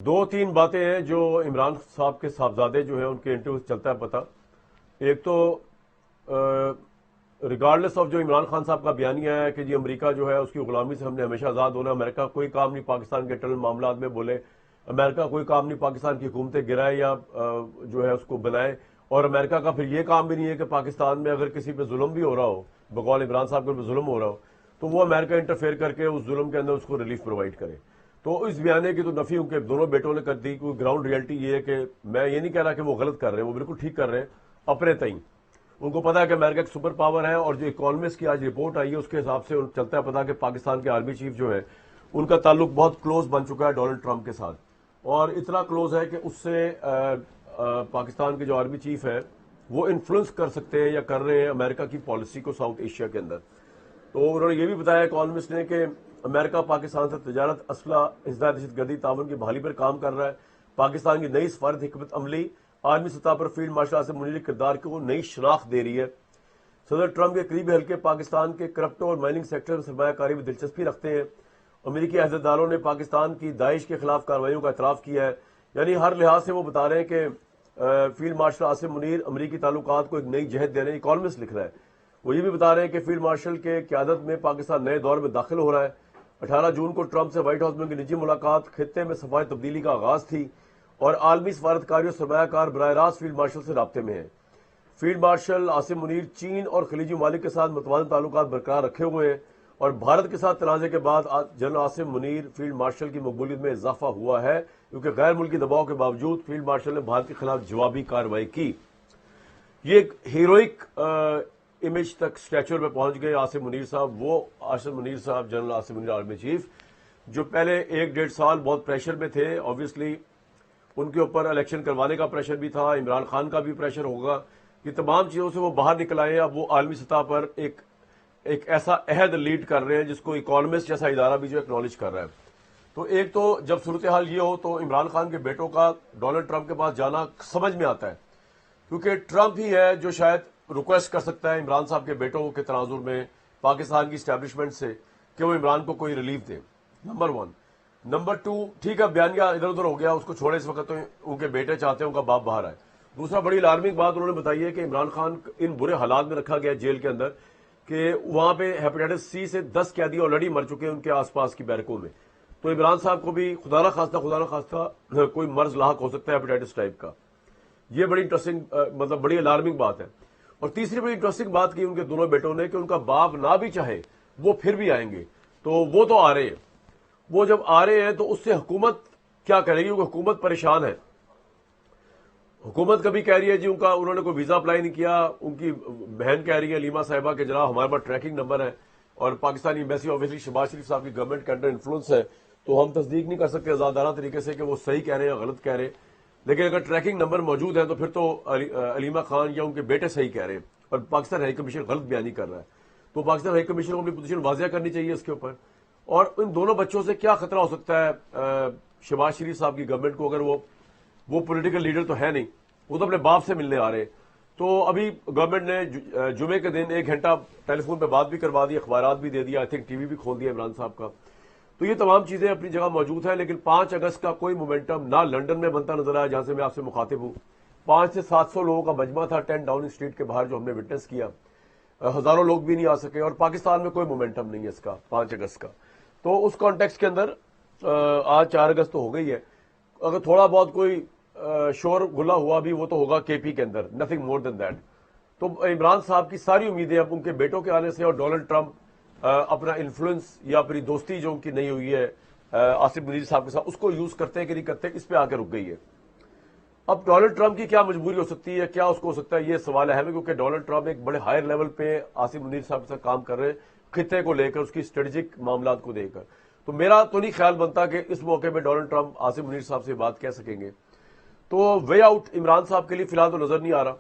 دو تین باتیں ہیں جو عمران صاحب کے صاحبزادے جو ہیں ان کے انٹرویو چلتا ہے پتہ. ایک تو ریگارڈلیس آف جو عمران خان صاحب کا بیانیہ ہے کہ جی امریکہ جو ہے اس کی غلامی سے ہم نے ہمیشہ آزاد ہونا ہے، امریکہ کوئی کام نہیں پاکستان کے انٹرنل معاملات میں بولے، امریکہ کوئی کام نہیں پاکستان کی حکومتیں گرائے یا جو ہے اس کو بنائے، اور امریکہ کا پھر یہ کام بھی نہیں ہے کہ پاکستان میں اگر کسی پہ ظلم بھی ہو رہا ہو، بقول عمران صاحب کے ظلم ہو رہا ہو تو وہ امریکہ انٹرفیئر کر کے اس ظلم کے اندر اس کو ریلیف پرووائڈ کرے. تو اس بیانے کی تو نفی ان کے دونوں بیٹوں نے کر دی. کوئی گراؤنڈ ریئلٹی یہ ہے کہ میں یہ نہیں کہہ رہا کہ وہ غلط کر رہے ہیں، وہ بالکل ٹھیک کر رہے ہیں اپنے تئیں. ان کو پتا ہے کہ امریکہ ایک سپر پاور ہے، اور جو اکانومسٹ کی آج رپورٹ آئی ہے اس کے حساب سے چلتا ہے پتا کہ پاکستان کے آرمی چیف جو ہے ان کا تعلق بہت کلوز بن چکا ہے ڈونلڈ ٹرمپ کے ساتھ، اور اتنا کلوز ہے کہ اس سے پاکستان کے جو آرمی چیف ہے وہ انفلوئنس کر سکتے ہیں یا کر رہے ہیں امریکہ کی پالیسی کو ساؤتھ ایشیا کے اندر. تو انہوں نے یہ بھی بتایا اکانومسٹ نے کہ امریکہ پاکستان سے تجارت، اسلحہ، اصلاح، دہشت گردی تعاون کی بحالی پر کام کر رہا ہے. پاکستان کی نئی سفارت حکمت عملی عالمی سطح پر فیلڈ مارشل عاصم منیر کے کردار کو نئی شناخت دے رہی ہے. صدر ٹرمپ کے قریبی حلقے پاکستان کے کرپٹو اور مائننگ سیکٹر میں سرمایہ کاری میں دلچسپی رکھتے ہیں. امریکی عہدیداروں نے پاکستان کی داعش کے خلاف کارروائیوں کا اعتراف کیا ہے. یعنی ہر لحاظ سے وہ بتا رہے ہیں کہ فیلڈ مارشل عاصم منیر امریکی تعلقات کو ایک نئی جہت دے رہے ہیں. اکانومسٹ لکھ رہا ہے. وہ یہ بھی بتا رہے ہیں کہ فیلڈ مارشل کے قیادت میں پاکستان نئے دور میں داخل ہو رہا ہے. 18 جون کو ٹرمپ سے وائٹ ہاؤس میں ان کی نجی ملاقات خطے میں صفائی تبدیلی کا آغاز تھی، اور عالمی سفارتکاری اور سرمایہ کار براہ راست فیلڈ مارشل سے رابطے میں ہیں. فیلڈ مارشل عاصم منیر چین اور خلیجی ممالک کے ساتھ متوازن تعلقات برقرار رکھے ہوئے ہیں، اور بھارت کے ساتھ تنازع کے بعد general Asim Munir field marshal کی مقبولیت میں اضافہ ہوا ہے، کیونکہ غیر ملکی دباؤ کے باوجود فیلڈ مارشل نے بھارت کے خلاف جوابی کارروائی کی. یہ ایک ہیروئک امیج تک سٹیچر پہ پہنچ گئے عاصم منیر صاحب. وہ عاصم منیر صاحب general Asim Munir army chief جو پہلے 1-1.5 سال بہت پریشر میں تھے. آبویسلی ان کے اوپر الیکشن کروانے کا پریشر بھی تھا، عمران خان کا بھی پریشر ہوگا. یہ تمام چیزوں سے وہ باہر نکل آئے. اب وہ عالمی سطح پر ایک ایسا عہد لیڈ کر رہے ہیں جس کو اکانومسٹ جیسا ادارہ بھی جو اکنالج کر رہا ہے. تو ایک تو جب صورتحال یہ ہو تو عمران خان کے بیٹوں کا ڈونلڈ ٹرمپ کے پاس جانا سمجھ میں آتا ہے، کیونکہ ٹرمپ ہی ہے جو شاید ریکویسٹ کر سکتا ہے عمران صاحب کے بیٹوں کے تناظر میں پاکستان کی اسٹیبلشمنٹ سے کہ وہ عمران کو کوئی ریلیف دے. نمبر 1. نمبر 2، ٹھیک ہے بیانیہ ادھر ادھر ہو گیا، اس کو چھوڑے. اس وقت تو ان کے بیٹے چاہتے ہیں ان کا باپ باہر آئے. دوسرا بڑی الارمنگ بات انہوں نے بتائی ہے کہ عمران خان ان برے حالات میں رکھا گیا جیل کے اندر کہ وہاں پہ ہیپیٹائٹس سی سے 10 قیدی آلریڈی مر چکے ہیں ان کے آس پاس کی بیرکوں میں. تو عمران صاحب کو بھی خدا نہ خواستہ کوئی مرض لاحق ہو سکتا ہے ہیپیٹائٹس ٹائپ کا. یہ بڑی انٹرسٹنگ مطلب بڑی الارمنگ بات ہے. اور تیسری بڑی انٹرسٹنگ بات کی ان کے دونوں بیٹوں نے کہ ان کا باپ نہ بھی چاہے وہ پھر بھی آئیں گے. تو وہ تو آ رہے ہیں. وہ جب آ رہے ہیں تو اس سے حکومت کیا کرے گی؟ کیونکہ حکومت پریشان ہے. حکومت کبھی کہہ رہی ہے جی انہوں نے کوئی ویزا اپلائی نہیں کیا. ان کی بہن کہہ رہی ہے لیما صاحبہ کہ جناب ہمارے پاس ٹریکنگ نمبر ہے، اور پاکستانی ایمبیسی آبویسلی شہباز شریف صاحب کی گورنمنٹ کے انڈر انفلوئنس ہے، تو ہم تصدیق نہیں کر سکتے آزادانہ طریقے سے کہ وہ صحیح کہہ رہے ہیں یا غلط کہہ رہے ہیں. لیکن اگر ٹریکنگ نمبر موجود ہے تو پھر تو علیمہ خان یا ان کے بیٹے صحیح کہہ رہے ہیں، اور پاکستان ہائی کمیشن غلط بیانی کر رہا ہے. تو پاکستان ہائی کمیشن کو اپنی پوزیشن واضح کرنی چاہیے اس کے اوپر. اور ان دونوں بچوں سے کیا خطرہ ہو سکتا ہے شہباز شریف صاحب کی گورنمنٹ کو؟ اگر وہ پولیٹیکل لیڈر تو ہے نہیں، وہ تو اپنے باپ سے ملنے آ رہے ہیں. تو ابھی گورنمنٹ نے جمعے کے دن 1 گھنٹہ ٹیلی فون پہ بات بھی کروا دی، اخبارات بھی دے دیا، آئی تھنک ٹی وی بھی کھول دیا عمران صاحب کا. تو یہ تمام چیزیں اپنی جگہ موجود ہیں. لیکن 5 اگست کا کوئی مومنٹم نہ لنڈن میں بنتا نظر آیا جہاں سے میں آپ سے مخاطب ہوں. 500 سے 700 لوگوں کا مجمع تھا 10 ڈاؤننگ اسٹریٹ کے باہر جو ہم نے وٹنس کیا. ہزاروں لوگ بھی نہیں آ سکے، اور پاکستان میں کوئی مومنٹم نہیں ہے اس کا 5 اگست کا. تو اس کانٹیکسٹ کے اندر آج 4 اگست تو ہو گئی ہے. اگر تھوڑا بہت کوئی شور گلا ہوا بھی وہ تو ہوگا کے پی کے اندر، نتھنگ مور دین دیٹ. تو عمران صاحب کی ساری امیدیں اب ان کے بیٹوں کے آنے سے، اور ڈونلڈ ٹرمپ اپنا انفلوئنس یا اپنی دوستی جو ان کی نہیں ہوئی ہے عاصم منیر صاحب کے ساتھ، اس کو یوز کرتے ہیں کہ نہیں کرتے، اس پہ آ کے رک گئی ہے. اب ڈونلڈ ٹرمپ کی کیا مجبوری ہو سکتی ہے، کیا اس کو ہو سکتا ہے، یہ سوال اہم ہے. کیونکہ ڈونلڈ ٹرمپ ایک بڑے ہائر لیول پہ عاصم منیر صاحب کے ساتھ کام کر رہے ہیں خطے کو لے کر، اس کی اسٹریٹجک معاملات کو دے کر. تو میرا تو نہیں خیال بنتا کہ اس موقع پہ ڈونلڈ ٹرمپ عاصم منیر صاحب سے بات کہہ سکیں گے. تو وے آؤٹ عمران صاحب کے لیے فی الحال تو نظر نہیں آ رہا.